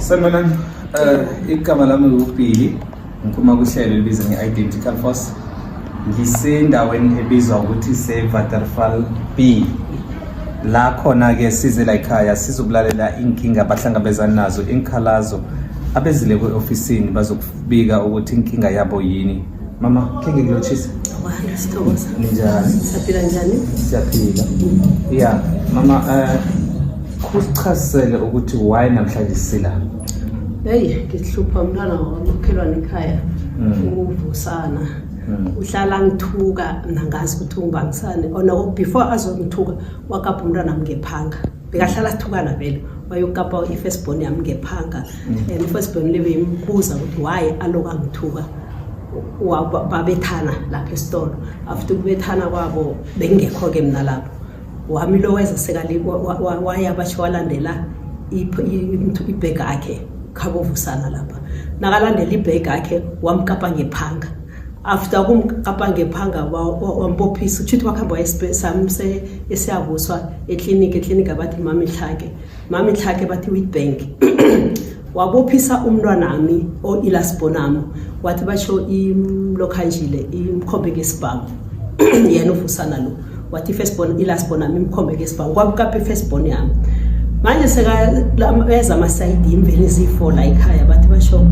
Sanibonani, igama lami uPhili, ngiphuma kuhlelo elibizwa nge-Identical Force. Ngisendaweni ebizwa ukuthi se-Waterval B. La khona-ke size la ekhaya sizokulalela inkinga abahlangabezana nazo, inkhalazo abezile kwe-ofisini bazokubika ukuthi inkinga yabo yini. Mama, kenge ngilotshisa. Sithokoza. Ninjani? Siyaphila njani? Siyaphila. Yeah, mama, kusichazisele ukuthi why namhlanje sila. Hey, ngihlupha umntwana wamakhelwane ekhaya. Uvusana. Uhlala ngithuka nangazi ukuthi ungibangisane. Ona before azongithuka wakapha umntwana ngephanga. Bekahlala sithukana vele. Wayokapa ifirstborn yami ngephanga. And ifirstborn lebe imbuza ukuthi why aloka ngithuka. Babethana lapha esitolo. After kubethana kwabo bengekho ke mina lapho. Wami lo weza sekali waya bashawalandela ibhegi yakhe khabovusana lapha. Nakalandela ibhegi yakhe wamkapa ngephanga. After kumkapa ngephanga wambophisa uchithi wakhamba esamse esiyavuswa eclinic abathi mami hlake bathi Witbank. Wabophisa umntwana nami ilasbonamo wathi basho imlokhanjile imkhombe ngesibhamu yena ufusana lo wathi firstborn ilasbona imkhombe ngesibhamu kwakapha firstborn yami manje seka beza amasayidi imveni zifo la ekhaya bathi basho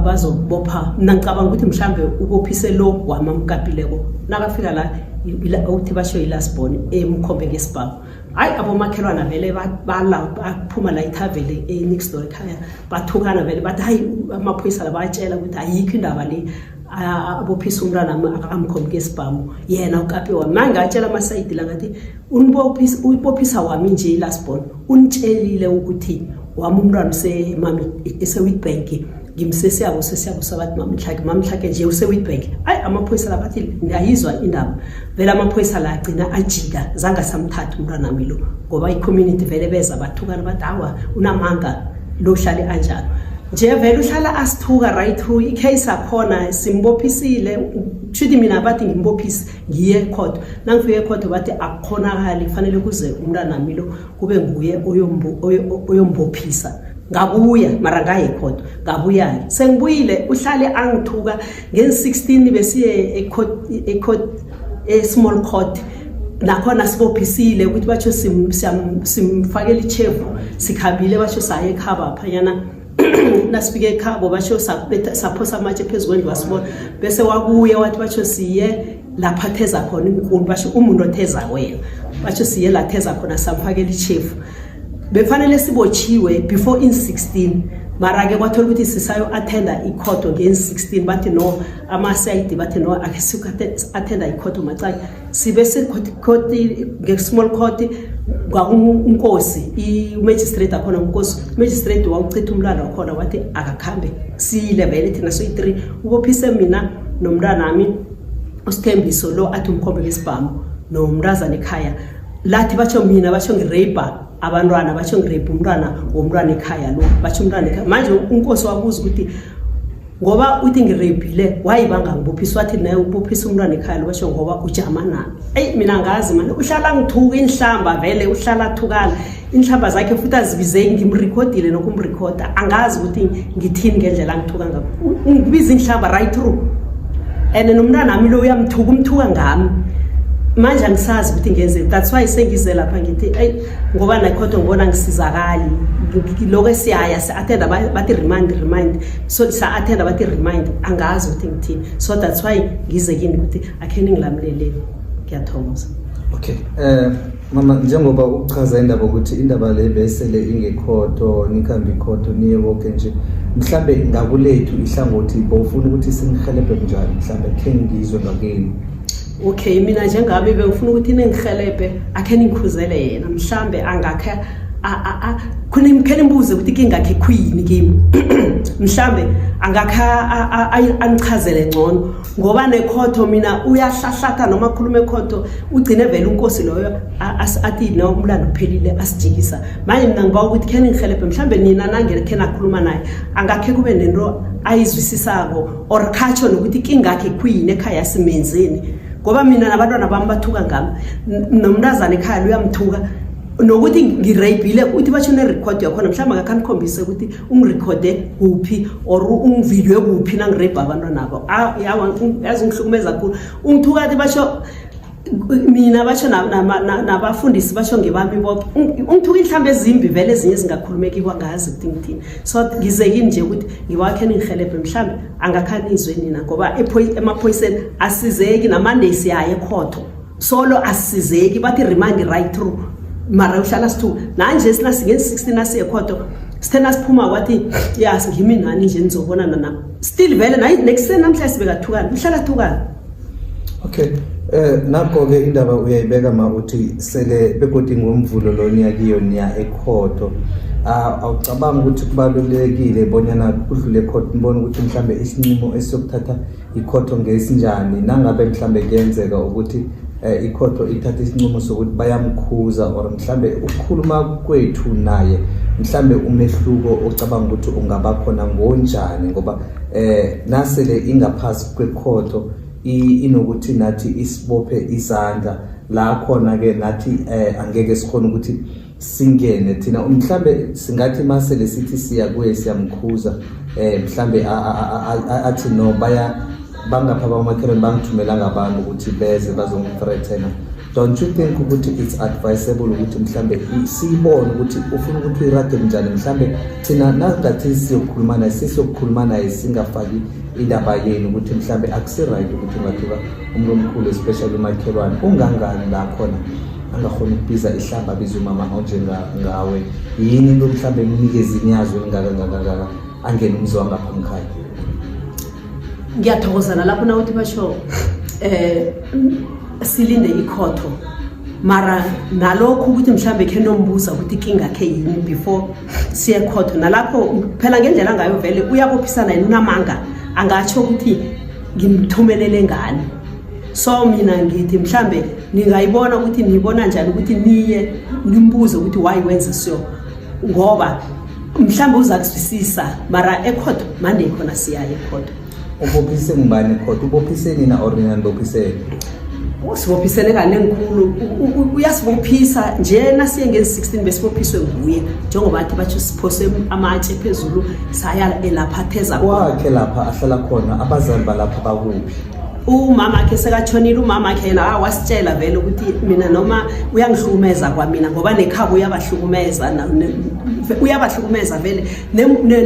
bazobopha mina ngicabanga ukuthi mhlambe ubophise lo wamamkapileko nakafika la uthi basho ilasbona emkhombe ngesibhamu. Hayi abomakhelwana vele baphuma la ithavele next door ekhaya bathukana vele bathi hayi amaphoyisa la bayatshela ukuthi ayikho indaba le abophisa umntwana akamkhombe ngesibhamu yena ukaphi wami manje ngatshela amasayidi la ngathi ubophisa wami nje ilasbon unitshelile ukuthi wami umntwana usemami eseWitbank ngimsesiyabo sabathi mami hlake nje useWitbank. Hayi amaphoyisa la bathi ngiyayizwa indaba vele amaphoyisa la agcina ajika zanga samthatha umntwana nami lo ngoba i-community vele beza bathukana bathi hawa unamanga lo hlale anjalo nje vele uhlala asithuka right through icase akhona simbophisile shuthi mina bathi ngimbophisi ngiye ecourt nangifike ecourt bathi akukhonakali kufanele kuze umntwana nami lo kube nguye oyombophisa. Ngabuya mara ngaye ecourt ngabuya sengibuyile uhlale angithuka nge-16 besiye ecourt small court nakhona sibophisile ukuthi batsho simfakela ichevu sikhambile basho saye ekhaba phanyana nasifike ekhabo basho saphosa amatshe phezulu wasibona bese wabuye wathi basho siye lapha theza khona inkulu basho umuntu otheza wena basho siye la theza khona samfakela ichevu befanele sibochiwe before in 16 mara ke kwathola ukuthi sisayo attenda icourt nge-16 bathi no amasayidi bathi no akhesuka attenda icourt macala sibe court nge-small court kwakunkosi i-magistrate akhona unkosi magistrate wawuchitha umlando wakhona wathi akakhambe siyile vele thina soyi-3 ubophise mina nomntwana nami usithembiso lo athi umkhombe ngesibhamu nomntazana ekhaya lathi batsho mina batsho ngirape abantwana basho ngirape umntwana ekhaya lo basho umntwana ekhaya manje unkosi wabuza ukuthi ngoba uthi ngirapile wayibanga ngibophisa wathi naye ubophisa umntwana ekhaya lo basho ngoba ujama nami mina ngazi manje uhlala ngithuka inhlamba vele uhlala thukala inhlamba zakhe futhi azibize ngimrecordile nokumrecorda angazi ukuthi ngithini ngendlela ngithuka ngabo ngibiza inhlamba right through and nomntwana nami lo uyamthuka umthuka ngami manje angisazi ukuthi ngenze that's why sengize lapha ngithi ngoba nakhotho ngibona ngisizakali lokho siyaya si-attenda bathi remind so sa-attenda bathi remind angazi ukuthi ngithini so that's why ngize kini ukuthi akheni ngilamleleni ngiyathokoza. Okay, mama njengoba ukuchaza indaba ukuthi indaba le besele ingekhotho nikhambe ikhotho niye wonke nje mhlambe ngakulethu ihlangothi bofuna ukuthi singihelebhe njani mhlambe khe ngizwe ngakini. Okay, mina njengabe bengifuna ukuthi ningihelebhe akhe ningikhuzele yena mhlambe angakhe khona imbuze ukuthi kingakhe khuyini kimi mhlambe angakha angichazele ngcono ngoba nekhotho mina uyahlahlatha noma khuluma ekhotho ugcine vele unkosi loyo athi no umlando uphelile asijikisa manje mina ngiba ukuthi khe ningihelebhe mhlambe nina nangele khe nakhuluma naye angakhe kube nento ayizwisisako or khatsho nokuthi kingakhe khuyini ekhaya simenzeni ngoba mina nabantwana bami bathuka ngami nomntazana ekhaya uyamthuka nokuthi ngirayibhile uthi basho ne-record yakhona mhlawumbe ngakhanikhombise ukuthi ungirekhode kuphi or ungividwe kuphi nangirayibha abantwana nabo yazi ngihlukumeza kakhulu ungithukathi basho mina basho nabafundisi basho ngebami bonke ungithuka inhlambe ezimbi vele ezinye ezingakhulumeki kwangazi ukuthi ngithini so ngizekini nje ukuthi ngiwakhe ningihelebhe mhlawumbe angakhanizwe nina ngoba emaphoyiseni asizeki namanesi yayo ekhotho solo asizeki bathi remind right through mara uhlala sithu manje sinasingeni-16 asiyekhotho sithena siphuma kwathi yes ngimi nani nje nizobonana nabo still vele nekuseni namhla sibekathukana uhlala thukana. Okay, nakho-ke indaba uyayibeka ma uthi sele begodi ngomvulo lo niyakiyo niya ekhotho awucabanga ukuthi kubalulekile bonyana kudlule ekhotho nibone ukuthi mhlambe isinqumo esiyokuthatha ikhotho ngesinjani nangabe mhlambe kuyenzeka ukuthi ikhotho ithatha isinqumo sokuthi bayamkhuza or mhlambe ukukhuluma kwethu naye mhlambe umehluko ocabanga ukuthi ungaba khona ngonjani ngoba nasele ingaphasi kwekhotho inokuthi nathi isibophe izandla la khona ke nathi angeke sikhona ukuthi singene thina mhlambe singathi masele sithi siya kuye siyamkhuza mhlambe athi no bangapha bamakhelwane bangithumela ngabantu ukuthi beze bazongithreathena. Don't you think ukuthi it's advisable ukuthi mhlambe siyibone ukuthi ufuna ukuthi irage njani mhlambe thina nangathi siyokhuluma naye singafaki indaba yenu ukuthi mhlambe akusiright ukuthi ungathuka umuntu omkhulu especially umakhelwane ungangani la khona angakhona ukubiza ihlamba biza umama ngawe yini into mhlambe mnikeze inyazo engaka angene umzwa ngapha umkhaya. Ngiyathokozana lapho nawuthi basho silinde ikhotho mara nalokho ukuthi mhlambe khe nombuza ukuthi inkinga yakhe yini before siye ekhotho nalapho phela ngendlela ngayo vele uyabophisana yena unamanga angatsho ukuthi ngimthumelele ngani so mina ngithi mhlambe ningayibona ukuthi niyibona njani ukuthi niye nimbuze ukuthi why wenza so ngoba mhlambe uzakuzwisisa mara ekhotho manje khona siya ekhotho. Ubophise ngibani ekhotho ubophise nina or nina ndobophisele usibophisele kanenkulu uyasibophisa nje nasiye ngezi-16 besibophiswe nguye njengoba athi bathi siphose amatshe phezulu saya elapha theza kwakhe lapha ahlala khona abazali balapha bakuphi umama akhe sekatshonile umama akhe yena wasitshela vele ukuthi mina noma uyangihlukumeza kwamina ngoba nekhabo uyabahlukumeza vele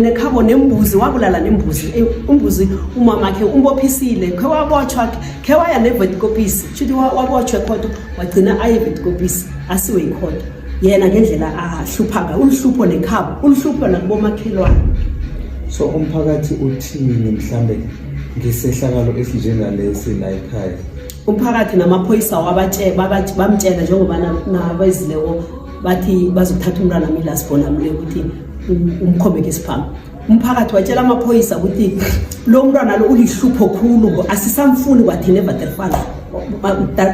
nekhabo nembuzi wabulala nembuzi umbuzi umama akhe umbophisile khewabotshwa khewaya nevetikopisi futhi wabotshwa ekhotho wagcina ayevetikopisi asiwe ikhotho yena ngendlela ahluphaga uhlupho nekhabo uhlupho nakubomakhelwane. So umphakathi uthini mhlambe ngesehlakalo esinjengalesi la ekhaya? Umphakathi namaphoyisa bamtshela njengoba nabezileko bathi bazokuthatha umntwana mila sibona mle ukuthi umkhomeke esiphambi. Umphakathi watshela amaphoyisa ukuthi lo mntwana lo ulihlupho khulu asisamfuni kwathina eVaterfall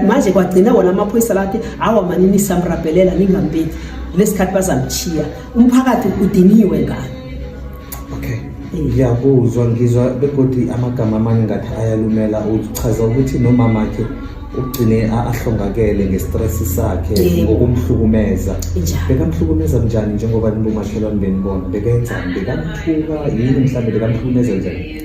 manje kwagcina wona amaphoyisa lathi awa manini samrabhelela ningambethi lesikhathi bazamchiya umphakathi udiniwe ngani. Okay, ngiyakuzwa ngizwa begodi amagama amanye ngathi ayalumela uchaza ukuthi nomama akhe ugcine ahlongakele ngestress sakhe ngokumhlukumeza. Bekamhlukumeza njani njengoba nibomakhelwane benibona? Bekenzani? Bekamthuka yini mhlambe bekamhlukumeza njani?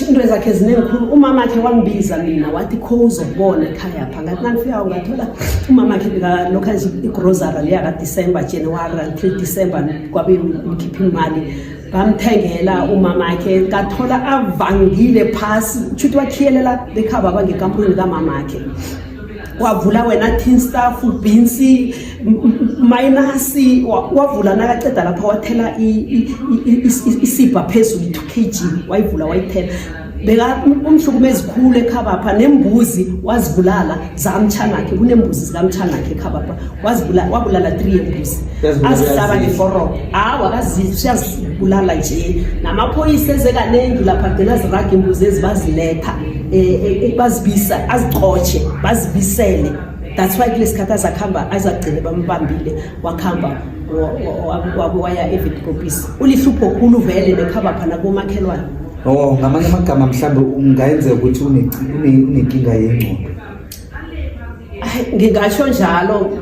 Into zakhe zinenkulu umama akhe wangibiza mina wathi kho uzobona ekhaya pha ngathi nangifika ngathola umama akhe lokho nje igrocery leya kaDecember January until December kwabe ngikhipha imali bamthengela umama akhe ngathola avangile phasi futhi wakhiyelela bekhaba bangekampuni kamama akhe wavula wena tin staff beans minus wavula nakaqeda lapha wathela isipha phezulu 2 kg wayivula wayithela beka umhlukumezi khulu ekhabapha nembuzi wazibulala zamtshana akhe kunembuzi zikamtshana akhe ekhabapha wabulala 3 embuzi azihlaba ngeforo wakazizibulala nje namaphoyisa ezekanengi lapha gcina ziraga imbuzi ezibaziletha bazibisa azicotshe bazibisele. That's why kulesikhathi azakhamba azagcine bambambile wakhamba waya evetikopisi ulihlupho khulu vele nekhaba phana komakhelwane. Ngamanye amagama mhlambe ungayenza ukuthi unenkinga yengqondo. ngingasho njalo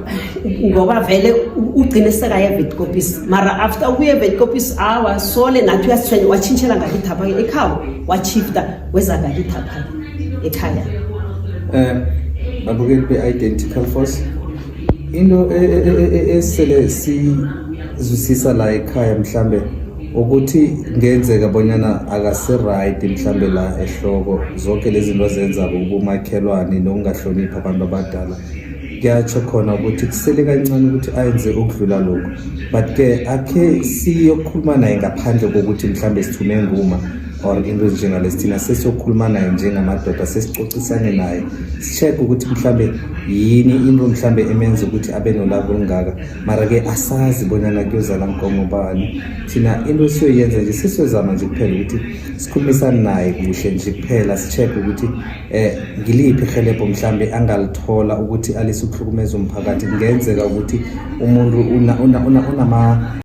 ngoba vele ugcine sekayevate copies mara after ukuye vate copies sole nathi uyasitshwenye wachintshela ngakithi apha ekhaya wachifta weza ngakithi apha ekhaya. Babukeli be-Identical Force, into esele sizwisisa la ekhaya mhlambe ukuthi ngenzeka bonyana akasi-right mhlambe la ehloko zonke lezi zinto zenza ubumakhelwane nokungahloniphi abantu abadala. Kuyatsho khona ukuthi kusele kancane ukuthi ayenze ukudlula lokho, but-ke akhe siyokhuluma naye ngaphandle kokuthi mhlambe sithume nguma or into ezinjengalezi. Thina sesiyokhuluma naye njengamadoda, sesicocisane naye, si-check ukuthi mhlambe yini into mhlambe emenza ukuthi abe nolaka olungaka, mara-ke asazi bonyana kuyozala nkomo bani. Thina into siyoyenza nje, sesiyozama nje kuphela ukuthi sikhulumisane naye kuhle nje kuphela, si-check ukuthi ngiliphi ihelebho mhlambe angalithola ukuthi alise ukuhlukumeza umphakathi. Kungenzeka ukuthi umuntu unama